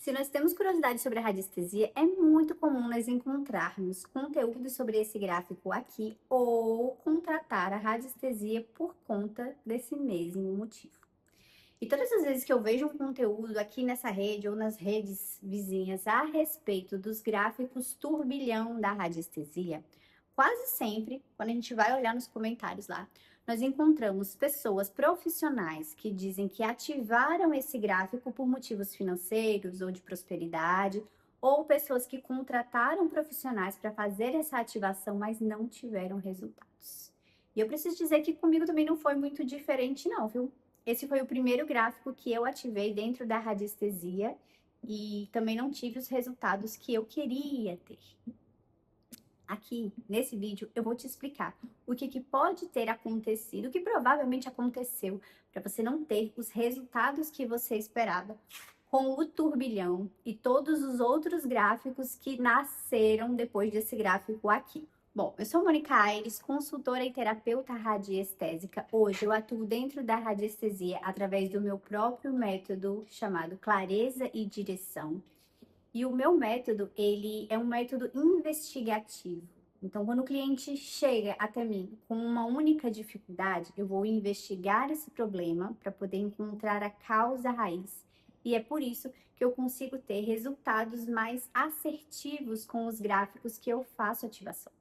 Se nós temos curiosidade sobre a radiestesia, é muito comum nós encontrarmos conteúdo sobre esse gráfico aqui ou contratar a radiestesia por conta desse mesmo motivo. E todas as vezes que eu vejo um conteúdo aqui nessa rede ou nas redes vizinhas a respeito dos gráficos turbilhão da radiestesia, quase sempre, quando a gente vai olhar nos comentários lá, nós encontramos pessoas profissionais que dizem que ativaram esse gráfico por motivos financeiros ou de prosperidade, ou pessoas que contrataram profissionais para fazer essa ativação, mas não tiveram resultados. E eu preciso dizer que comigo também não foi muito diferente, não, viu? Esse foi o primeiro gráfico que eu ativei dentro da radiestesia e também não tive os resultados que eu queria ter. Aqui, nesse vídeo, eu vou te explicar o que pode ter acontecido, o que provavelmente aconteceu, para você não ter os resultados que você esperava com o turbilhão e todos os outros gráficos que nasceram depois desse gráfico aqui. Bom, eu sou Mônica Aires, consultora e terapeuta radiestésica. Hoje eu atuo dentro da radiestesia através do meu próprio método chamado Clareza e Direção. E o meu método, ele é um método investigativo. Então, quando o cliente chega até mim com uma única dificuldade, eu vou investigar esse problema para poder encontrar a causa raiz. E é por isso que eu consigo ter resultados mais assertivos com os gráficos que eu faço ativação.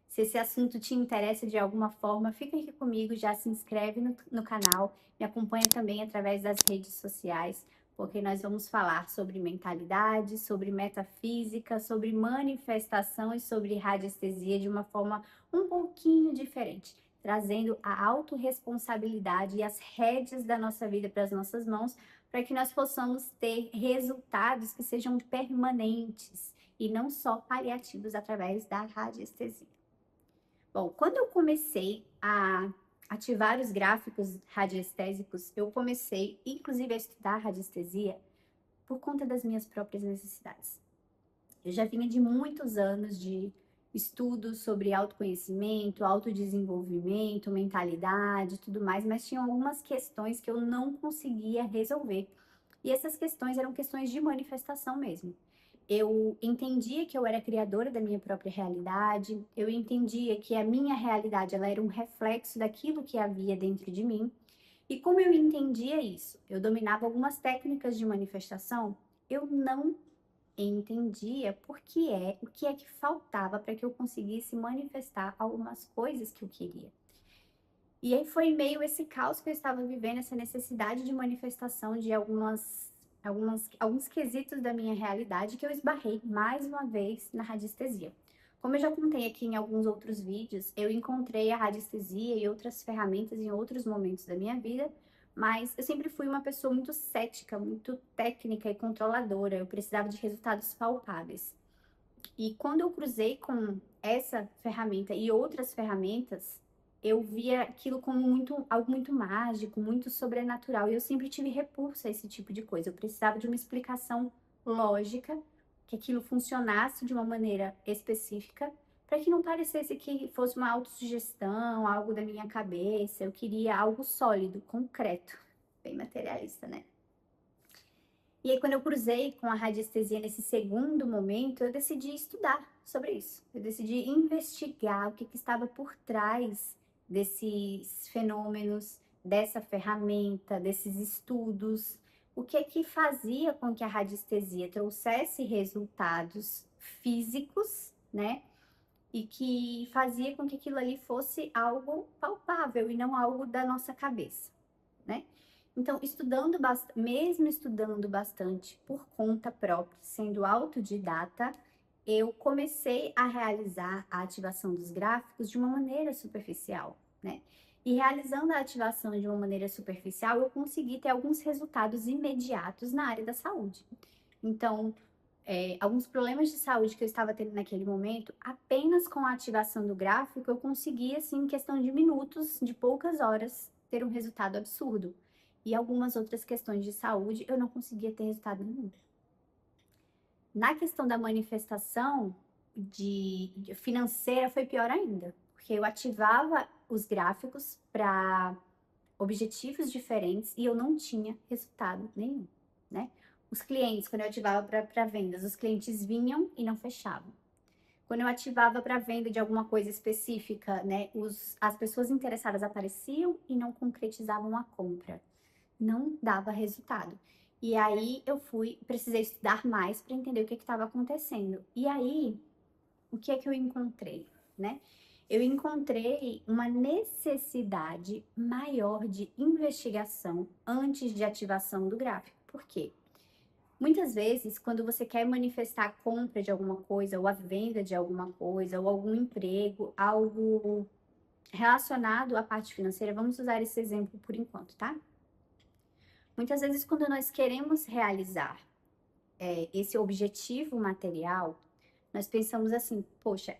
Se esse assunto te interessa de alguma forma, fica aqui comigo, já se inscreve no canal, me acompanha também através das redes sociais, porque nós vamos falar sobre mentalidade, sobre metafísica, sobre manifestação e sobre radiestesia de uma forma um pouquinho diferente, trazendo a autorresponsabilidade e as rédeas da nossa vida para as nossas mãos, para que nós possamos ter resultados que sejam permanentes e não só paliativos através da radiestesia. Bom, quando eu comecei a ativar os gráficos radiestésicos, eu comecei, inclusive, a estudar radiestesia por conta das minhas próprias necessidades. Eu já vinha de muitos anos de estudos sobre autoconhecimento, autodesenvolvimento, mentalidade e tudo mais, mas tinha algumas questões que eu não conseguia resolver. E essas questões eram questões de manifestação mesmo. Eu entendia que eu era criadora da minha própria realidade, eu entendia que a minha realidade ela era um reflexo daquilo que havia dentro de mim. E como eu entendia isso, eu dominava algumas técnicas de manifestação, eu não entendia o que é que faltava para que eu conseguisse manifestar algumas coisas que eu queria. E aí foi meio esse caos que eu estava vivendo, essa necessidade de manifestação de alguns quesitos da minha realidade que eu esbarrei mais uma vez na radiestesia. Como eu já contei aqui em alguns outros vídeos, eu encontrei a radiestesia e outras ferramentas em outros momentos da minha vida, mas eu sempre fui uma pessoa muito cética, muito técnica e controladora. Eu precisava de resultados palpáveis. E quando eu cruzei com essa ferramenta e outras ferramentas, eu via aquilo como algo muito mágico, muito sobrenatural. E eu sempre tive repulsa a esse tipo de coisa. Eu precisava de uma explicação lógica, que aquilo funcionasse de uma maneira específica, para que não parecesse que fosse uma autossugestão, algo da minha cabeça. Eu queria algo sólido, concreto, bem materialista, né? E aí, quando eu cruzei com a radiestesia nesse segundo momento, eu decidi estudar sobre isso. Eu decidi investigar o que estava por trás desses fenômenos, dessa ferramenta, desses estudos. O que fazia com que a radiestesia trouxesse resultados físicos, né? E que fazia com que aquilo ali fosse algo palpável e não algo da nossa cabeça, né? Então, mesmo estudando bastante por conta própria, sendo autodidata, eu comecei a realizar a ativação dos gráficos de uma maneira superficial, né? E realizando a ativação de uma maneira superficial, eu consegui ter alguns resultados imediatos na área da saúde. Então, alguns problemas de saúde que eu estava tendo naquele momento, apenas com a ativação do gráfico, eu consegui, assim, em questão de minutos, de poucas horas, ter um resultado absurdo. E algumas outras questões de saúde, eu não conseguia ter resultado nenhum. Na questão da manifestação de financeira, foi pior ainda, porque eu ativava os gráficos para objetivos diferentes e eu não tinha resultado nenhum, né? Os clientes, quando eu ativava para vendas, os clientes vinham e não fechavam. Quando eu ativava para venda de alguma coisa específica, né, as pessoas interessadas apareciam e não concretizavam a compra. Não dava resultado. E aí precisei estudar mais para entender o que estava acontecendo. E aí, o que é que eu encontrei, né? Eu encontrei uma necessidade maior de investigação antes de ativação do gráfico. Por quê? Muitas vezes, quando você quer manifestar a compra de alguma coisa, ou a venda de alguma coisa, ou algum emprego, algo relacionado à parte financeira, vamos usar esse exemplo por enquanto, tá? Muitas vezes, quando nós queremos realizar esse objetivo material, nós pensamos assim, poxa,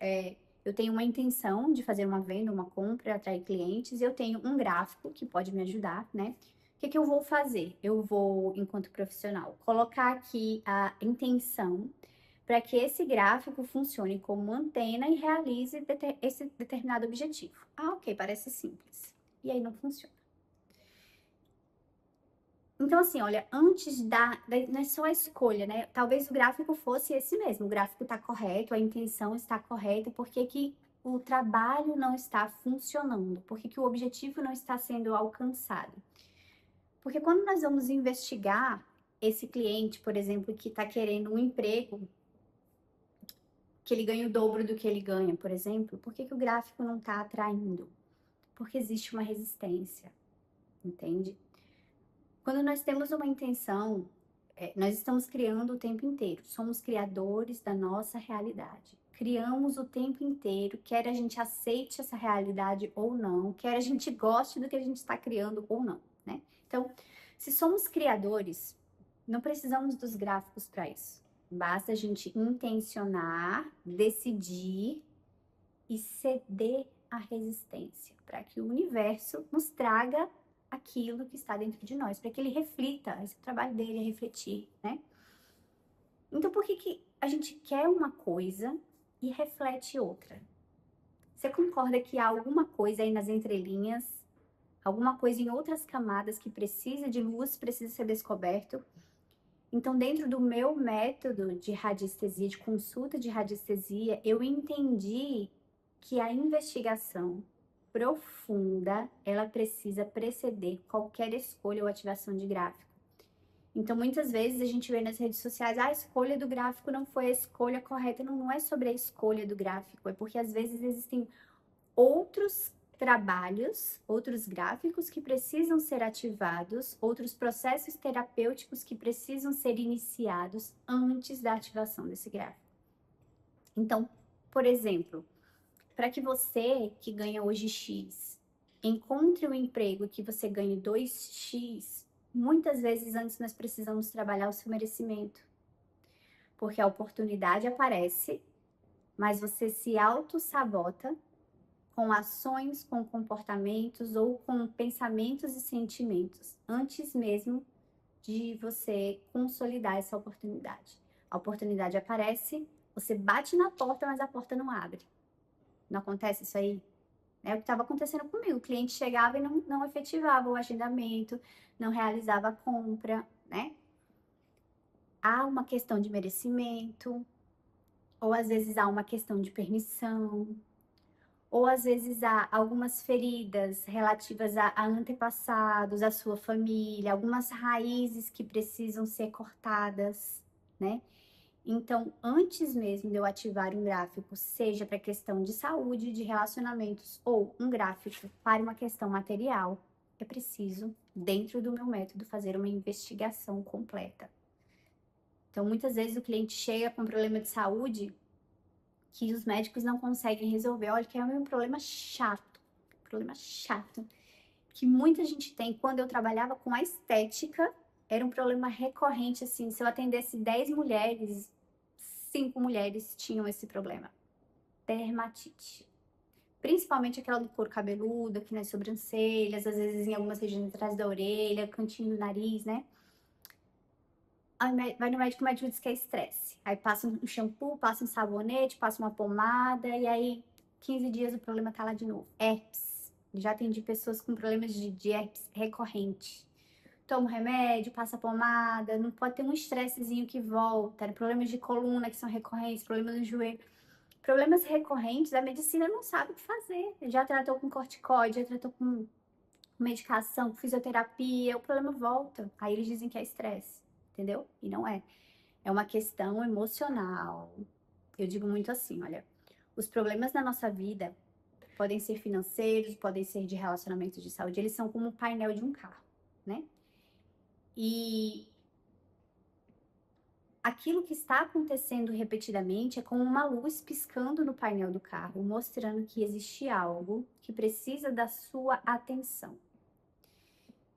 eu tenho uma intenção de fazer uma venda, uma compra, atrair clientes, eu tenho um gráfico que pode me ajudar, né? O que que eu vou fazer? Eu vou, enquanto profissional, colocar aqui a intenção para que esse gráfico funcione como antena e realize esse determinado objetivo. Ah, ok, parece simples. E aí não funciona. Então, assim, olha, antes não é só a escolha, né? Talvez o gráfico fosse esse mesmo, o gráfico está correto, a intenção está correta, por que que o trabalho não está funcionando? Por que que o objetivo não está sendo alcançado? Porque quando nós vamos investigar esse cliente, por exemplo, que está querendo um emprego, que ele ganha o dobro do que ele ganha, por exemplo, por que que o gráfico não está atraindo? Porque existe uma resistência, entende? Quando nós temos uma intenção, nós estamos criando o tempo inteiro. Somos criadores da nossa realidade. Criamos o tempo inteiro, quer a gente aceite essa realidade ou não, quer a gente goste do que a gente está criando ou não, né? Então, se somos criadores, não precisamos dos gráficos para isso. Basta a gente intencionar, decidir e ceder à resistência, para que o universo nos traga aquilo que está dentro de nós, para que ele reflita. Esse é o trabalho dele, é refletir, né? Então, por que que a gente quer uma coisa e reflete outra? Você concorda que há alguma coisa aí nas entrelinhas, alguma coisa em outras camadas que precisa de luz, precisa ser descoberto? Então, dentro do meu método de radiestesia, de consulta de radiestesia, eu entendi que a investigação profunda, ela precisa preceder qualquer escolha ou ativação de gráfico. Então, muitas vezes a gente vê nas redes sociais, a escolha do gráfico não foi a escolha correta. Não, não é sobre a escolha do gráfico, é porque às vezes existem outros trabalhos, outros gráficos que precisam ser ativados, outros processos terapêuticos que precisam ser iniciados antes da ativação desse gráfico. Então, por exemplo, para que você que ganha hoje X encontre um emprego que você ganhe 2x, muitas vezes antes nós precisamos trabalhar o seu merecimento. Porque a oportunidade aparece, mas você se auto-sabota com ações, com comportamentos ou com pensamentos e sentimentos, antes mesmo de você consolidar essa oportunidade. A oportunidade aparece, você bate na porta, mas a porta não abre. Não acontece isso aí? É o que estava acontecendo comigo. O cliente chegava e não efetivava o agendamento, não realizava a compra, né? Há uma questão de merecimento, ou às vezes há uma questão de permissão, ou às vezes há algumas feridas relativas a antepassados, à sua família, algumas raízes que precisam ser cortadas, né? Então, antes mesmo de eu ativar um gráfico, seja para questão de saúde, de relacionamentos, ou um gráfico para uma questão material, é preciso, dentro do meu método, fazer uma investigação completa. Então, muitas vezes o cliente chega com problema de saúde que os médicos não conseguem resolver. Olha, que é um problema chato, que muita gente tem. Quando eu trabalhava com a estética, era um problema recorrente, assim, se eu atendesse 10 mulheres, 5 mulheres tinham esse problema. Dermatite. Principalmente aquela do couro cabeludo, aqui nas sobrancelhas, às vezes em algumas regiões atrás da orelha, cantinho do nariz, né? Aí vai no médico, o médico diz que é estresse. Aí passa um shampoo, passa um sabonete, passa uma pomada, e aí 15 dias o problema tá lá de novo. Herpes. Já atendi pessoas com problemas de herpes recorrente. toma um remédio, passa pomada, não pode ter um estressezinho que volta, né? Problemas de coluna que são recorrentes, problemas no joelho. Problemas recorrentes, a medicina não sabe o que fazer. Já tratou com corticóide, já tratou com medicação, com fisioterapia, o problema volta. Aí eles dizem que é estresse, entendeu? E não é. É uma questão emocional. Eu digo muito assim, olha, os problemas na nossa vida podem ser financeiros, podem ser de relacionamento de saúde, eles são como o painel de um carro, né? E aquilo que está acontecendo repetidamente é como uma luz piscando no painel do carro, mostrando que existe algo que precisa da sua atenção.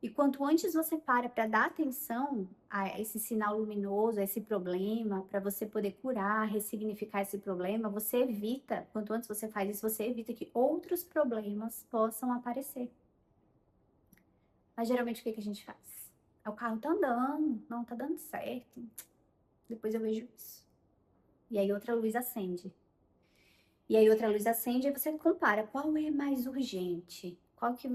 E quanto antes você para dar atenção a esse sinal luminoso, a esse problema, para você poder curar, ressignificar esse problema, você evita, quanto antes você faz isso, você evita que outros problemas possam aparecer. Mas geralmente o que a gente faz? O carro tá andando, não tá dando certo. Depois eu vejo isso. E aí outra luz acende. E aí outra luz acende e você compara qual é mais urgente, qual que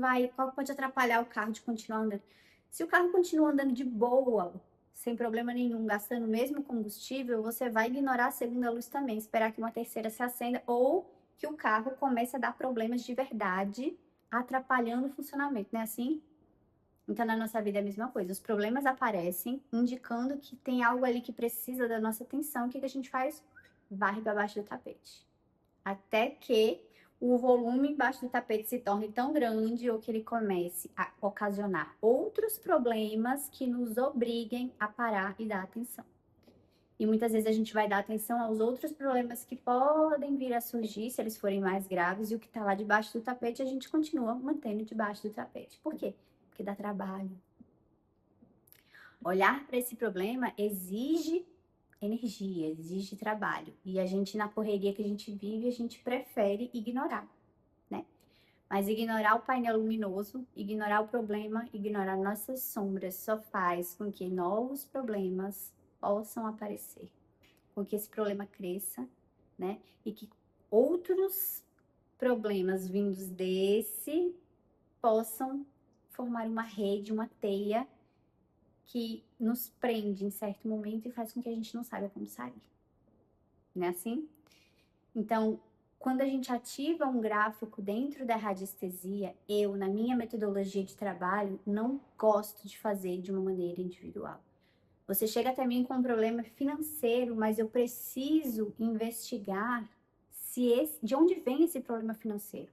pode atrapalhar o carro de continuar andando. Se o carro continua andando de boa, sem problema nenhum, gastando o mesmo combustível, você vai ignorar a segunda luz também, esperar que uma terceira se acenda ou que o carro comece a dar problemas de verdade, atrapalhando o funcionamento, não é assim? Então, na nossa vida é a mesma coisa. Os problemas aparecem, indicando que tem algo ali que precisa da nossa atenção. O que a gente faz? Varre para baixo do tapete. Até que o volume embaixo do tapete se torne tão grande ou que ele comece a ocasionar outros problemas que nos obriguem a parar e dar atenção. E muitas vezes a gente vai dar atenção aos outros problemas que podem vir a surgir se eles forem mais graves, e o que está lá debaixo do tapete a gente continua mantendo debaixo do tapete. Por quê? Porque dá trabalho. Olhar para esse problema exige energia, exige trabalho. E a gente, na correria que a gente vive, a gente prefere ignorar, né? Mas ignorar o painel luminoso, ignorar o problema, ignorar nossas sombras só faz com que novos problemas possam aparecer, com que esse problema cresça, né? E que outros problemas vindos desse possam formar uma rede, uma teia que nos prende em certo momento e faz com que a gente não saiba como sair. Não é assim? Então, quando a gente ativa um gráfico dentro da radiestesia, eu, na minha metodologia de trabalho, não gosto de fazer de uma maneira individual. Você chega até mim com um problema financeiro, mas eu preciso investigar de onde vem esse problema financeiro.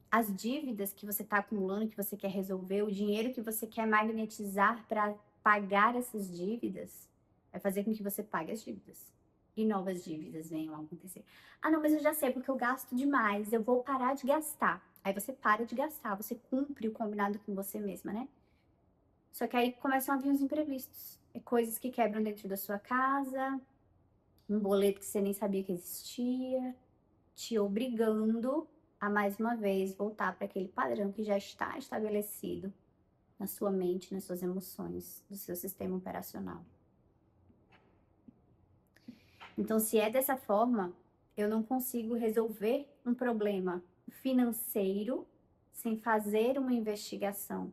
As dívidas que você está acumulando, que você quer resolver, o dinheiro que você quer magnetizar para pagar essas dívidas, vai fazer com que você pague as dívidas. E novas dívidas venham a acontecer. Ah, não, mas eu já sei, porque eu gasto demais, eu vou parar de gastar. Aí você para de gastar, você cumpre o combinado com você mesma, né? Só que aí começam a vir os imprevistos. É coisas que quebram dentro da sua casa, um boleto que você nem sabia que existia, te obrigando a mais uma vez voltar para aquele padrão que já está estabelecido na sua mente, nas suas emoções, do seu sistema operacional. Então, se é dessa forma, eu não consigo resolver um problema financeiro sem fazer uma investigação.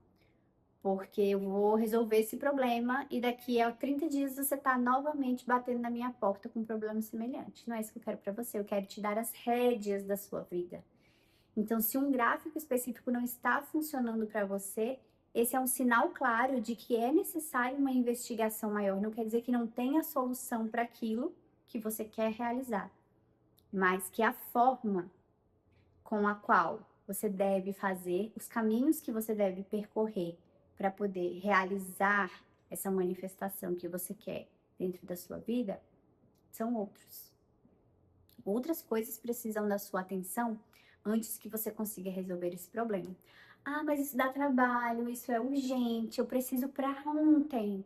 Porque eu vou resolver esse problema e daqui a 30 dias você está novamente batendo na minha porta com um problema semelhante. Não é isso que eu quero para você, eu quero te dar as rédeas da sua vida. Então, se um gráfico específico não está funcionando para você, esse é um sinal claro de que é necessário uma investigação maior. Não quer dizer que não tenha solução para aquilo que você quer realizar, mas que a forma com a qual você deve fazer, os caminhos que você deve percorrer para poder realizar essa manifestação que você quer dentro da sua vida, são outros. Outras coisas precisam da sua atenção antes que você consiga resolver esse problema. Ah, mas isso dá trabalho, isso é urgente, eu preciso para ontem.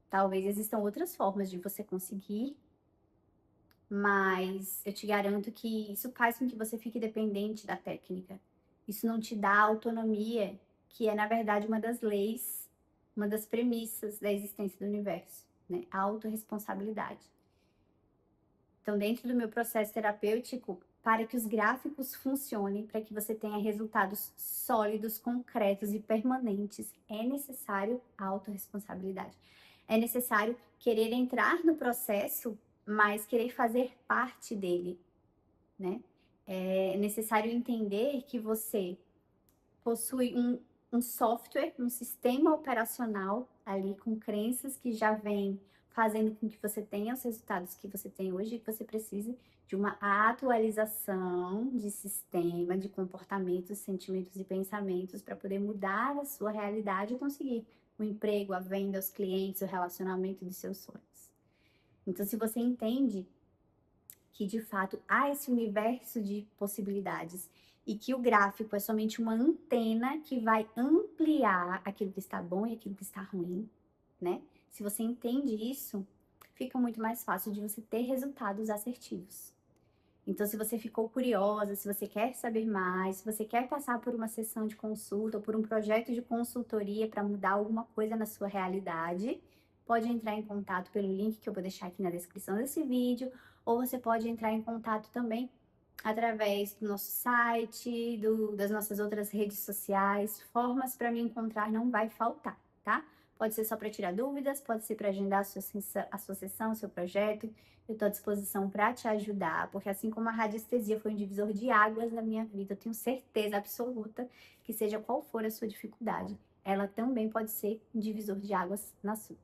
Talvez existam outras formas de você conseguir, mas eu te garanto que isso faz com que você fique dependente da técnica. Isso não te dá autonomia, que é, na verdade, uma das leis, uma das premissas da existência do universo, né? A autorresponsabilidade. Então, dentro do meu processo terapêutico, para que os gráficos funcionem, para que você tenha resultados sólidos, concretos e permanentes, é necessário autorresponsabilidade. É necessário querer entrar no processo, mas querer fazer parte dele, né? É necessário entender que você possui um software, um sistema operacional ali com crenças que já vem fazendo com que você tenha os resultados que você tem hoje e que você precise de uma atualização de sistema, de comportamentos, sentimentos e pensamentos para poder mudar a sua realidade e conseguir o emprego, a venda, os clientes, o relacionamento dos seus sonhos. Então, se você entende que de fato há esse universo de possibilidades e que o gráfico é somente uma antena que vai ampliar aquilo que está bom e aquilo que está ruim, né? Se você entende isso, fica muito mais fácil de você ter resultados assertivos. Então, se você ficou curiosa, se você quer saber mais, se você quer passar por uma sessão de consulta ou por um projeto de consultoria para mudar alguma coisa na sua realidade, pode entrar em contato pelo link que eu vou deixar aqui na descrição desse vídeo, ou você pode entrar em contato também através do nosso site, das nossas outras redes sociais. Formas para me encontrar não vai faltar, tá? Pode ser só para tirar dúvidas, pode ser para agendar a sua sessão, o seu projeto. Eu estou à disposição para te ajudar, porque assim como a radiestesia foi um divisor de águas na minha vida, eu tenho certeza absoluta que seja qual for a sua dificuldade, ela também pode ser um divisor de águas na sua.